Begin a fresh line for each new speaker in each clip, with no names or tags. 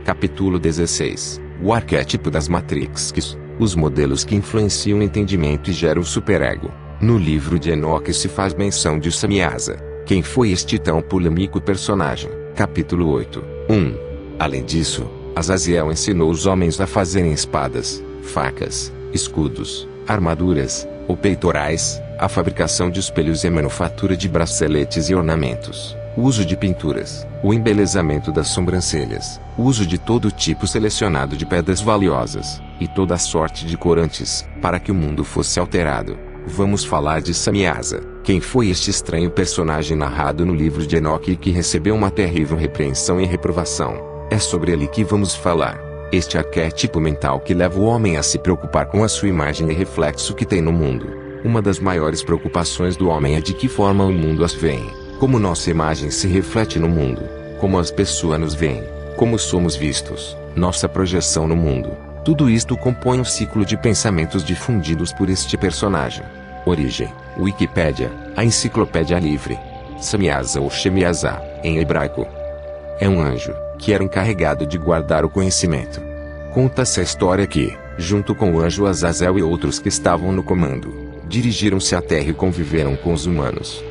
Capítulo 16. O arquétipo das Matrix, os modelos que influenciam o entendimento e geram o superego. No livro de Enoque se faz menção de Samyaza. Quem foi este tão polêmico personagem? Capítulo 8. 1. Além disso, Azaziel ensinou os homens a fazerem espadas, facas, escudos, armaduras, ou peitorais, a fabricação de espelhos e a manufatura de braceletes e ornamentos, o uso de pinturas, o embelezamento das sobrancelhas, o uso de todo tipo selecionado de pedras valiosas, e toda sorte de corantes, para que o mundo fosse alterado. Vamos falar de Samyaza. Quem foi este estranho personagem narrado no livro de Enoque e que recebeu uma terrível repreensão e reprovação? É sobre ele que vamos falar. Este arquétipo mental que leva o homem a se preocupar com a sua imagem e reflexo que tem no mundo. Uma das maiores preocupações do homem é de que forma o mundo as vê, como nossa imagem se reflete no mundo, como as pessoas nos veem, como somos vistos, nossa projeção no mundo. Tudo isto compõe um ciclo de pensamentos difundidos por este personagem. Origem: Wikipédia, a enciclopédia livre. Samyaza ou Shemiazá, em hebraico, é um anjo, que era encarregado de guardar o conhecimento. Conta-se a história que, junto com o anjo Azazel e outros que estavam no comando, dirigiram-se à terra e conviveram com os humanos.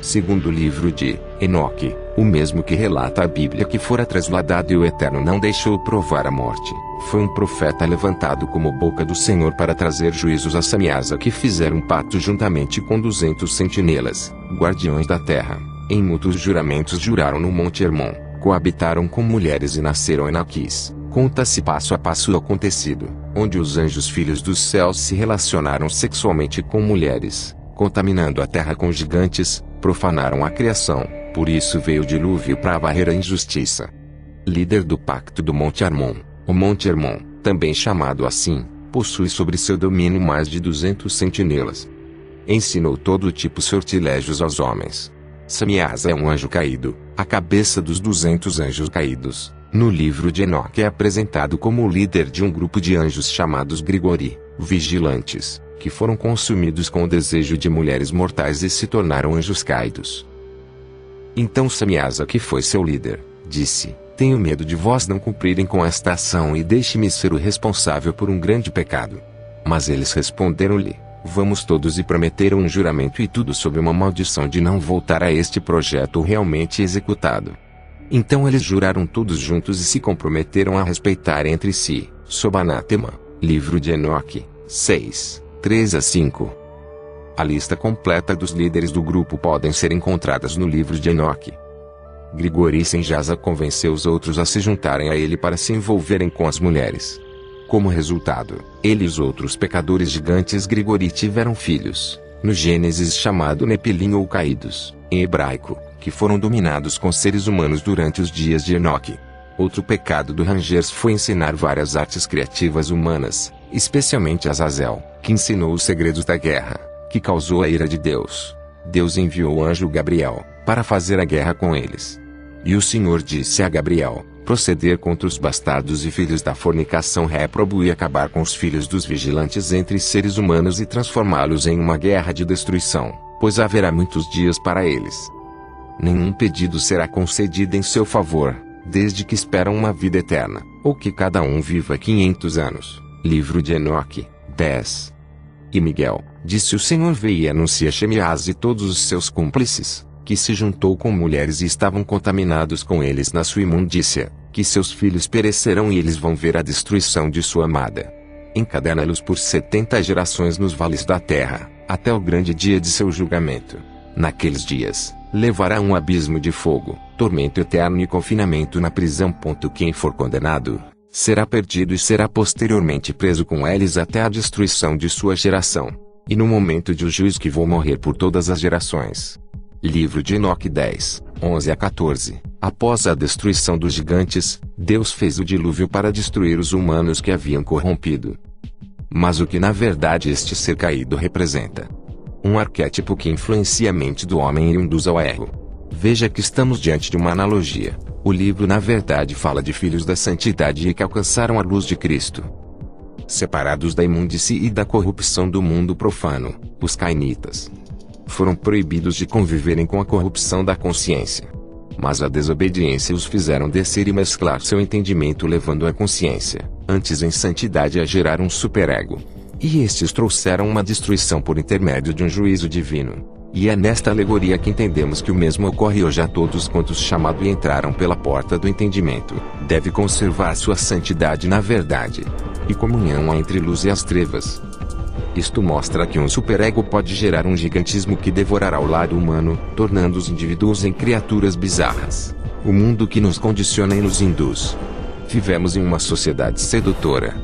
Segundo o livro de Enoque, o mesmo que relata a Bíblia que fora trasladado e o Eterno não deixou provar a morte, foi um profeta levantado como boca do Senhor para trazer juízos a Samyaza, que fizeram um pacto juntamente com 200 sentinelas, guardiões da terra. Em mútuos juramentos juraram no Monte Hermon, coabitaram com mulheres e nasceram Enaquis. Conta-se passo a passo o acontecido, onde os anjos filhos dos céus se relacionaram sexualmente com mulheres, contaminando a terra com gigantes, profanaram a criação, por isso veio o dilúvio para varrer a injustiça. Líder do pacto do Monte Hermon, o Monte Hermon, também chamado assim, possui sobre seu domínio mais de 200 sentinelas. Ensinou todo tipo de sortilégios aos homens. Samyaza é um anjo caído, a cabeça dos 200 anjos caídos. No livro de Enoque é apresentado como o líder de um grupo de anjos chamados Grigori, vigilantes, que foram consumidos com o desejo de mulheres mortais e se tornaram anjos caídos. Então Samyaza, que foi seu líder, disse: tenho medo de vós não cumprirem com esta ação e deixe-me ser o responsável por um grande pecado. Mas eles responderam-lhe: vamos todos, e prometeram um juramento e tudo sob uma maldição de não voltar a este projeto realmente executado. Então eles juraram todos juntos e se comprometeram a respeitar entre si, sob anátema. Livro de Enoque, 6, 3 a 5. A lista completa dos líderes do grupo podem ser encontradas no livro de Enoque. Grigori Samyaza convenceu os outros a se juntarem a ele para se envolverem com as mulheres. Como resultado, ele e os outros pecadores gigantes Grigori tiveram filhos, no Gênesis chamado Nepilim ou caídos, em hebraico, que foram dominados com seres humanos durante os dias de Enoque. Outro pecado do Rangers foi ensinar várias artes criativas humanas, especialmente Azazel, que ensinou os segredos da guerra, que causou a ira de Deus. Deus enviou o anjo Gabriel, para fazer a guerra com eles. E o Senhor disse a Gabriel: proceder contra os bastardos e filhos da fornicação réprobo e acabar com os filhos dos vigilantes entre seres humanos e transformá-los em uma guerra de destruição, pois haverá muitos dias para eles. Nenhum pedido será concedido em seu favor, desde que esperam uma vida eterna, ou que cada um viva 500 anos. Livro de Enoque, 10. E Miguel, disse o Senhor, veio e anuncia a Shemiaz e todos os seus cúmplices, que se juntou com mulheres e estavam contaminados com eles na sua imundícia, que seus filhos perecerão e eles vão ver a destruição de sua amada. Encadena-los por 70 gerações nos vales da terra, até o grande dia de seu julgamento. Naqueles dias, levará um abismo de fogo, tormento eterno e confinamento na prisão. Quem for condenado, será perdido e será posteriormente preso com eles até a destruição de sua geração. E no momento de o juízo que vou morrer por todas as gerações. Livro de Enoque 10, 11 a 14. Após a destruição dos gigantes, Deus fez o dilúvio para destruir os humanos que haviam corrompido. Mas o que na verdade este ser caído representa? Um arquétipo que influencia a mente do homem e o induz ao erro. Veja que estamos diante de uma analogia. O livro na verdade fala de filhos da santidade e que alcançaram a luz de Cristo. Separados da imundície e da corrupção do mundo profano, os cainitas foram proibidos de conviverem com a corrupção da consciência. Mas a desobediência os fizeram descer e mesclar seu entendimento, levando a consciência, antes em santidade, a gerar um superego. E estes trouxeram uma destruição por intermédio de um juízo divino. E é nesta alegoria que entendemos que o mesmo ocorre hoje a todos quantos chamados e entraram pela porta do entendimento. Deve conservar sua santidade na verdade. E comunhão há entre luz e as trevas. Isto mostra que um superego pode gerar um gigantismo que devorará o lado humano, tornando os indivíduos em criaturas bizarras. O mundo que nos condiciona e nos induz. Vivemos em uma sociedade sedutora,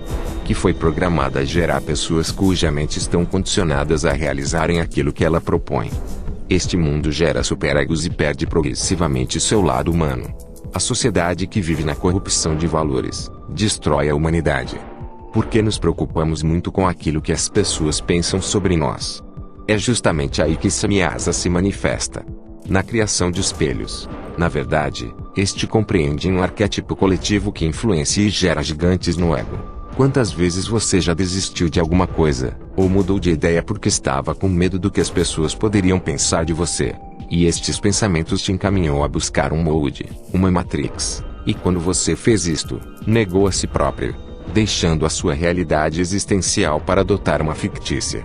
que foi programada a gerar pessoas cuja mente estão condicionadas a realizarem aquilo que ela propõe. Este mundo gera superegos e perde progressivamente seu lado humano. A sociedade que vive na corrupção de valores destrói a humanidade. Porque nos preocupamos muito com aquilo que as pessoas pensam sobre nós. É justamente aí que Samyasa se manifesta. Na criação de espelhos. Na verdade, este compreende um arquétipo coletivo que influencia e gera gigantes no ego. Quantas vezes você já desistiu de alguma coisa, ou mudou de ideia porque estava com medo do que as pessoas poderiam pensar de você? E estes pensamentos te encaminhou a buscar um molde, uma matrix. E quando você fez isto, negou a si próprio, deixando a sua realidade existencial para adotar uma fictícia.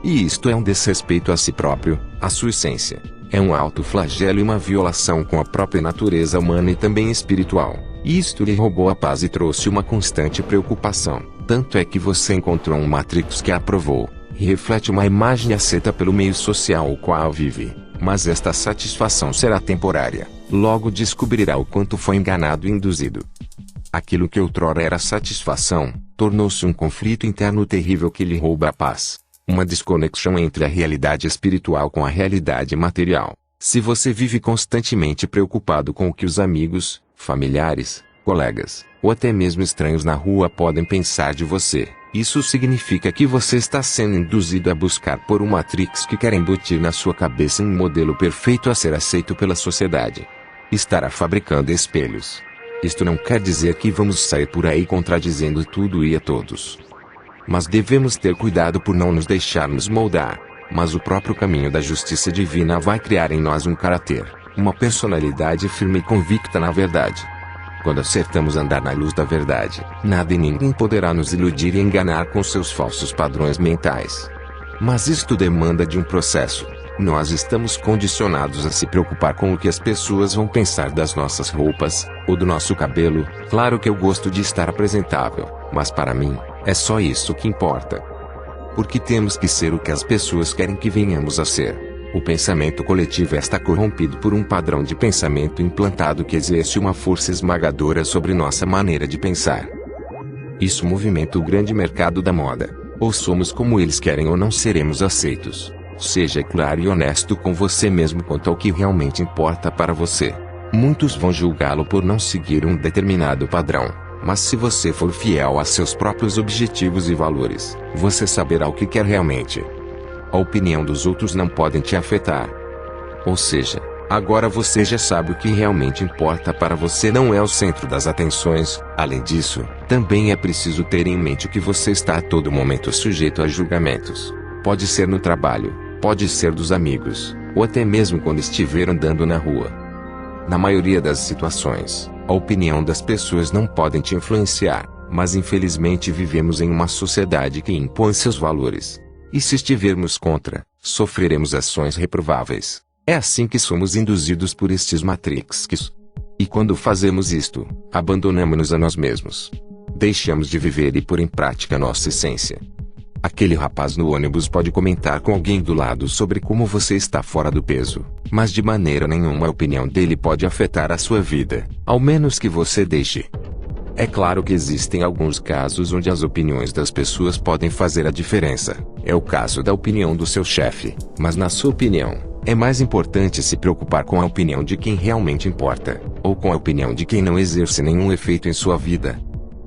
E isto é um desrespeito a si próprio, a sua essência. É um autoflagelo e uma violação com a própria natureza humana e também espiritual. E isto lhe roubou a paz e trouxe uma constante preocupação. Tanto é que você encontrou um Matrix que a aprovou, e reflete uma imagem aceita pelo meio social o qual vive. Mas esta satisfação será temporária. Logo descobrirá o quanto foi enganado e induzido. Aquilo que outrora era satisfação, tornou-se um conflito interno terrível que lhe rouba a paz. Uma desconexão entre a realidade espiritual com a realidade material. Se você vive constantemente preocupado com o que os amigos, familiares, colegas, ou até mesmo estranhos na rua podem pensar de você, isso significa que você está sendo induzido a buscar por um Matrix que quer embutir na sua cabeça um modelo perfeito a ser aceito pela sociedade. Estará fabricando espelhos. Isto não quer dizer que vamos sair por aí contradizendo tudo e a todos. Mas devemos ter cuidado por não nos deixarmos moldar. Mas o próprio caminho da justiça divina vai criar em nós um caráter, uma personalidade firme e convicta na verdade. Quando acertamos andar na luz da verdade, nada e ninguém poderá nos iludir e enganar com seus falsos padrões mentais. Mas isto demanda de um processo. Nós estamos condicionados a se preocupar com o que as pessoas vão pensar das nossas roupas, ou do nosso cabelo. Claro que eu gosto de estar apresentável, mas para mim, é só isso que importa. Porque temos que ser o que as pessoas querem que venhamos a ser. O pensamento coletivo está corrompido por um padrão de pensamento implantado que exerce uma força esmagadora sobre nossa maneira de pensar. Isso movimenta o grande mercado da moda. Ou somos como eles querem ou não seremos aceitos. Seja claro e honesto com você mesmo quanto ao que realmente importa para você. Muitos vão julgá-lo por não seguir um determinado padrão. Mas se você for fiel a seus próprios objetivos e valores, você saberá o que quer realmente. A opinião dos outros não pode te afetar. Ou seja, agora você já sabe o que realmente importa para você, não é o centro das atenções. Além disso, também é preciso ter em mente que você está a todo momento sujeito a julgamentos. Pode ser no trabalho, pode ser dos amigos, ou até mesmo quando estiver andando na rua. Na maioria das situações, a opinião das pessoas não pode te influenciar, mas infelizmente vivemos em uma sociedade que impõe seus valores. E se estivermos contra, sofreremos ações reprováveis. É assim que somos induzidos por estes Matrixes. E quando fazemos isto, abandonamos-nos a nós mesmos. Deixamos de viver e pôr em prática nossa essência. Aquele rapaz no ônibus pode comentar com alguém do lado sobre como você está fora do peso, mas de maneira nenhuma a opinião dele pode afetar a sua vida, ao menos que você deixe. É claro que existem alguns casos onde as opiniões das pessoas podem fazer a diferença. É o caso da opinião do seu chefe, mas na sua opinião, é mais importante se preocupar com a opinião de quem realmente importa, ou com a opinião de quem não exerce nenhum efeito em sua vida.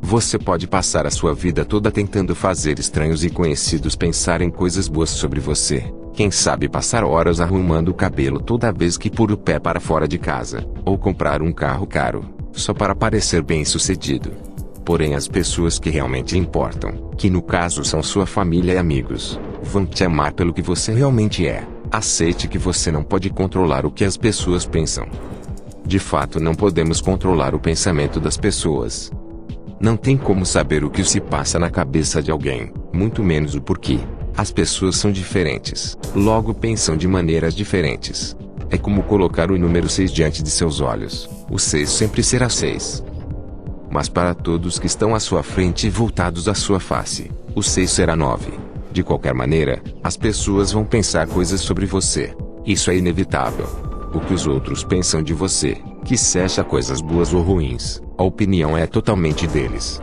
Você pode passar a sua vida toda tentando fazer estranhos e conhecidos pensarem coisas boas sobre você. Quem sabe passar horas arrumando o cabelo toda vez que pôr o pé para fora de casa, ou comprar um carro caro, só para parecer bem-sucedido. Porém as pessoas que realmente importam, que no caso são sua família e amigos, vão te amar pelo que você realmente é. Aceite que você não pode controlar o que as pessoas pensam. De fato, não podemos controlar o pensamento das pessoas. Não tem como saber o que se passa na cabeça de alguém, muito menos o porquê. As pessoas são diferentes, logo pensam de maneiras diferentes. É como colocar o número 6 diante de seus olhos. O 6 sempre será 6. Mas para todos que estão à sua frente e voltados à sua face, o 6 será 9. De qualquer maneira, as pessoas vão pensar coisas sobre você. Isso é inevitável. O que os outros pensam de você, que seja coisas boas ou ruins, a opinião é totalmente deles.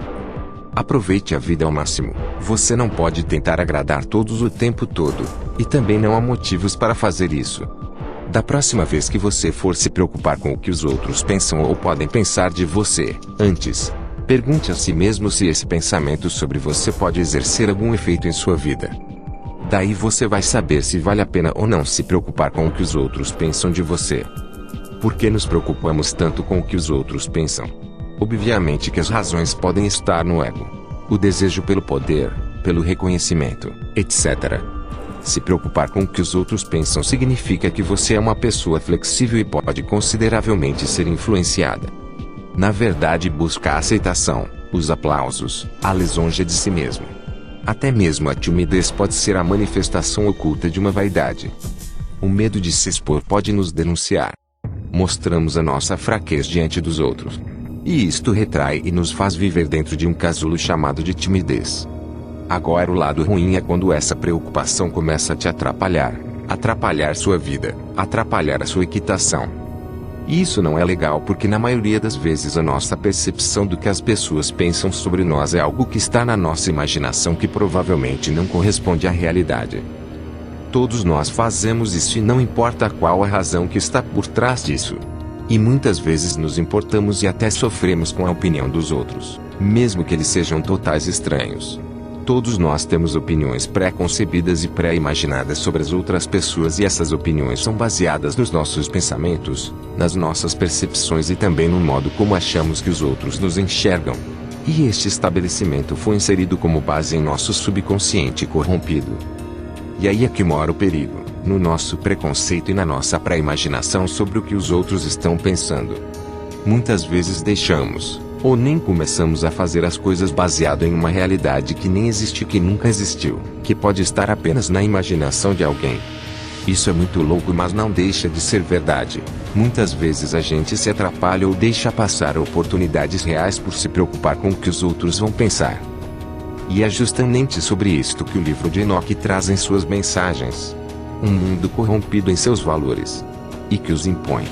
Aproveite a vida ao máximo. Você não pode tentar agradar todos o tempo todo, e também não há motivos para fazer isso. Da próxima vez que você for se preocupar com o que os outros pensam ou podem pensar de você, antes, pergunte a si mesmo se esse pensamento sobre você pode exercer algum efeito em sua vida. Daí você vai saber se vale a pena ou não se preocupar com o que os outros pensam de você. Por que nos preocupamos tanto com o que os outros pensam? Obviamente que as razões podem estar no ego. O desejo pelo poder, pelo reconhecimento, etc. Se preocupar com o que os outros pensam significa que você é uma pessoa flexível e pode consideravelmente ser influenciada. Na verdade, busca a aceitação, os aplausos, a lisonja de si mesmo. Até mesmo a timidez pode ser a manifestação oculta de uma vaidade. O medo de se expor pode nos denunciar. Mostramos a nossa fraqueza diante dos outros. E isto retrai e nos faz viver dentro de um casulo chamado de timidez. Agora o lado ruim é quando essa preocupação começa a te atrapalhar sua vida, atrapalhar a sua equitação. E isso não é legal porque na maioria das vezes a nossa percepção do que as pessoas pensam sobre nós é algo que está na nossa imaginação que provavelmente não corresponde à realidade. Todos nós fazemos isso e não importa qual a razão que está por trás disso. E muitas vezes nos importamos e até sofremos com a opinião dos outros, mesmo que eles sejam totais estranhos. Todos nós temos opiniões pré-concebidas e pré-imaginadas sobre as outras pessoas e essas opiniões são baseadas nos nossos pensamentos, nas nossas percepções e também no modo como achamos que os outros nos enxergam. E este estabelecimento foi inserido como base em nosso subconsciente corrompido. E aí é que mora o perigo, no nosso preconceito e na nossa pré-imaginação sobre o que os outros estão pensando. Muitas vezes deixamos, ou nem começamos a fazer as coisas baseado em uma realidade que nem existe, que nunca existiu, que pode estar apenas na imaginação de alguém. Isso é muito louco, mas não deixa de ser verdade. Muitas vezes a gente se atrapalha ou deixa passar oportunidades reais por se preocupar com o que os outros vão pensar. E é justamente sobre isto que o livro de Enoque traz em suas mensagens. Um mundo corrompido em seus valores. E que os impõe.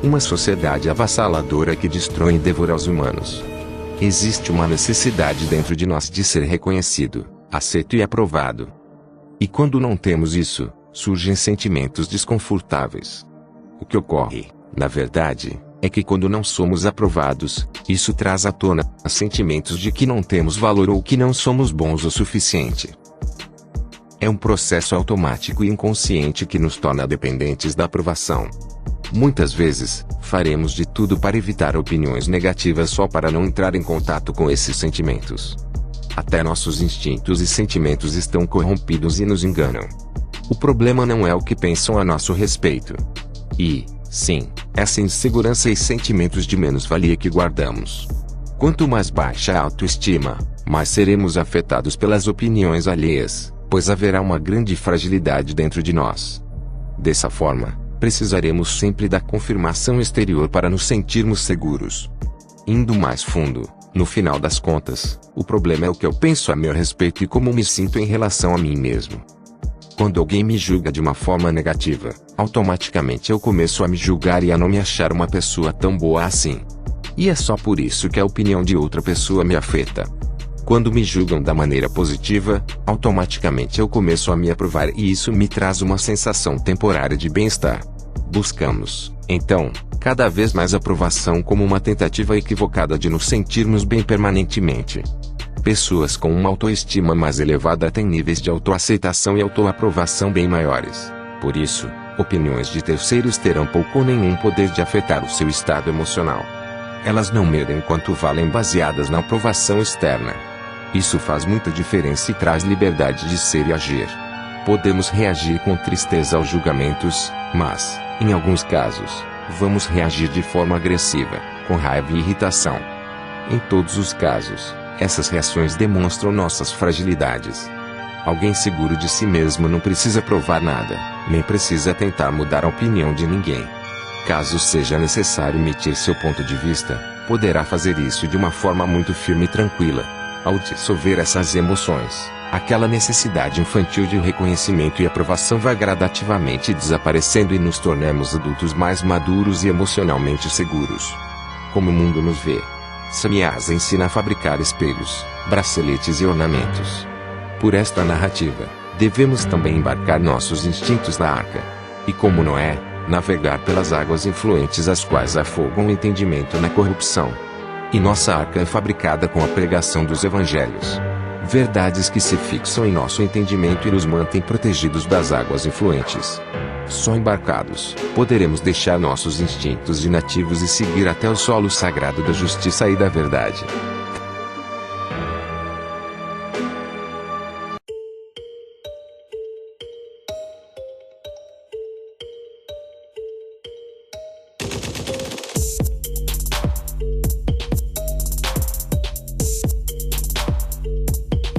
Uma sociedade avassaladora que destrói e devora os humanos. Existe uma necessidade dentro de nós de ser reconhecido, aceito e aprovado. E quando não temos isso, surgem sentimentos desconfortáveis. O que ocorre, na verdade, é que quando não somos aprovados, isso traz à tona sentimentos de que não temos valor ou que não somos bons o suficiente. É um processo automático e inconsciente que nos torna dependentes da aprovação. Muitas vezes, faremos de tudo para evitar opiniões negativas só para não entrar em contato com esses sentimentos. Até nossos instintos e sentimentos estão corrompidos e nos enganam. O problema não é o que pensam a nosso respeito. E, sim, essa insegurança e sentimentos de menos-valia que guardamos. Quanto mais baixa a autoestima, mais seremos afetados pelas opiniões alheias, pois haverá uma grande fragilidade dentro de nós. Dessa forma, precisaremos sempre da confirmação exterior para nos sentirmos seguros. Indo mais fundo, no final das contas, o problema é o que eu penso a meu respeito e como me sinto em relação a mim mesmo. Quando alguém me julga de uma forma negativa, automaticamente eu começo a me julgar e a não me achar uma pessoa tão boa assim. E é só por isso que a opinião de outra pessoa me afeta. Quando me julgam da maneira positiva, automaticamente eu começo a me aprovar e isso me traz uma sensação temporária de bem-estar. Buscamos, então, cada vez mais aprovação como uma tentativa equivocada de nos sentirmos bem permanentemente. Pessoas com uma autoestima mais elevada têm níveis de autoaceitação e autoaprovação bem maiores. Por isso, opiniões de terceiros terão pouco ou nenhum poder de afetar o seu estado emocional. Elas não medem quanto valem baseadas na aprovação externa. Isso faz muita diferença e traz liberdade de ser e agir. Podemos reagir com tristeza aos julgamentos, mas, em alguns casos, Vamos reagir de forma agressiva, com raiva e irritação. Em todos os casos, essas reações demonstram nossas fragilidades. Alguém seguro de si mesmo não precisa provar nada, nem precisa tentar mudar a opinião de ninguém. Caso seja necessário emitir seu ponto de vista, poderá fazer isso de uma forma muito firme e tranquila. Ao dissolver essas emoções, aquela necessidade infantil de reconhecimento e aprovação vai gradativamente desaparecendo e nos tornamos adultos mais maduros e emocionalmente seguros. Como o mundo nos vê. Samyasa ensina a fabricar espelhos, braceletes e ornamentos. Por esta narrativa, devemos também embarcar nossos instintos na arca. E como Noé, navegar pelas águas influentes as quais afogam o entendimento na corrupção. E nossa arca é fabricada com a pregação dos evangelhos. Verdades que se fixam em nosso entendimento e nos mantêm protegidos das águas influentes. Só embarcados, poderemos deixar nossos instintos inativos e seguir até o solo sagrado da justiça e da verdade.